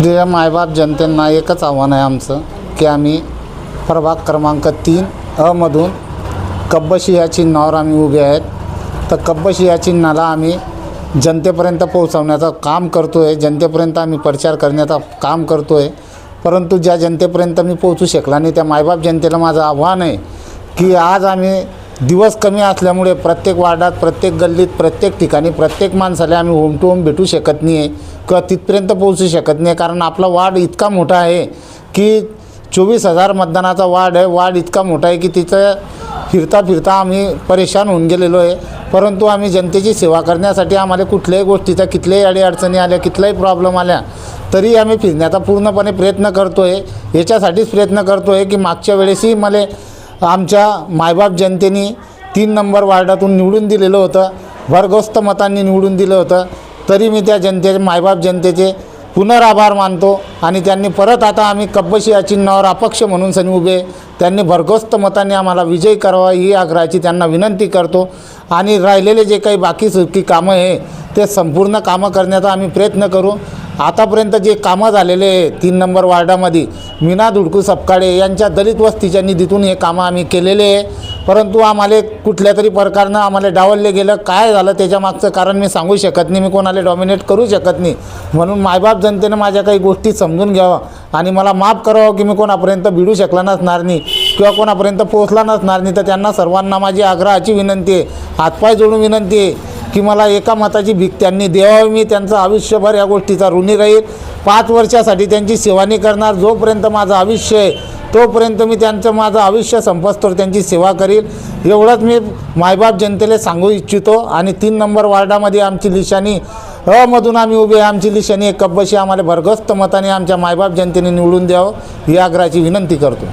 प्रिय मायबाप जनतेंना एकच आव्हान आहे आमचं की आम्ही प्रभाग क्रमांक 3 मधून कब्बशी या चिन्हावर आम्ही उभे आहेत। तर कब्बशी या चिन्हाला आम्ही जनतेपर्यंत पोहोचवण्याचं काम करतो आहे, जनतेपर्यंत आम्ही प्रचार करण्याचं काम करतो आहे। परंतु ज्या जनतेपर्यंत मी पोहोचू शकला नाही त्या मायबाप जनतेला माझं आव्हान आहे की आज आम्ही दिवस कमी असल्यामुळे प्रत्येक वार्डात, प्रत्येक गल्लीत, प्रत्येक ठिकाणी प्रत्येक माणसाला आम्ही होम टू होम भेटू शकत नाही आहे किंवा तिथपर्यंत पोहोचू शकत नाही, कारण आपला वार्ड इतका मोठा आहे की 24,000 मतदानाचा वार्ड आहे। वार्ड इतका मोठा आहे की तिथं फिरता फिरता आम्ही परेशान होऊन गेलेलो आहे। परंतु आम्ही जनतेची सेवा करण्यासाठी आम्हाला कुठल्याही गोष्टीचा, कितल्याही अडीअडचणी आल्या, कितलाही प्रॉब्लेम आल्या तरी आम्ही फिरण्याचा पूर्णपणे प्रयत्न करतो आहे। याच्यासाठीच प्रयत्न करतो आहे की मागच्या वेळेसही मला आमच्या मायबाप जनतेने 3 नंबर वार्डातून निवडून दिलेलं होतं, भरघोस्त मतांनी निवडून दिलं होतं। तरी मी त्या जनतेचे, मायबाप जनतेचे पुनराभार मानतो आणि त्यांनी परत आता आम्ही कब्बशी या चिन्हावर अपक्ष म्हणून सनी उभे, त्यांनी भरघोस्त मतांनी आम्हाला विजयी करावा ही आग्रहाची त्यांना विनंती करतो। आणि राहिलेले जे काही बाकी सुकी कामं आहे ते संपूर्ण कामं करण्याचा आम्ही प्रयत्न करू। आतापर्यंत जे कामं झालेले आहे 3 नंबर वार्डामध्ये मीना धुडकू सपकाळे यांच्या दलित वस्तीच्या निधीतून हे कामं आम्ही केलेले आहे। परंतु आम्हाला कुठल्या तरी प्रकारनं आम्हाला डावलले गेलं, काय झालं त्याच्यामागचं कारण मी सांगू शकत नाही, मी कोणाला डॉमिनेट करू शकत नाही। म्हणून मायबाप जनतेनं माझ्या काही गोष्टी समजून घ्यावं आणि मला माफ करावं की मी कोणापर्यंत भिडू शकला नसणार नाही किंवा कोणापर्यंत पोहोचला नसणार नाही। तर त्यांना सर्वांना माझी आग्रहाची विनंती आहे, हातपाय जोडून विनंती आहे की मला एका मताची भीक त्यांनी द्यावी। मी त्यांचं आयुष्यभर या गोष्टीचा ऋणी राहील। 5 वर्षासाठी त्यांची सेवा नाही करणार, जोपर्यंत माझं आयुष्य आहे तोपर्यंत मी माझं आयुष्य संपस्तोवर त्यांची सेवा करील, एवढंच मी मायबाप जनतेला सांगू इच्छितो। आणि 3 नंबर वार्डामध्ये आमची निशाणी मधून आम्ही उभे, आमची निशाणी एक कब्बशी, आम्हाला भरघोस्त मताने आमच्या मायबाप जनतेने निवडून द्यावं ही आग्रहाची विनंती करतो।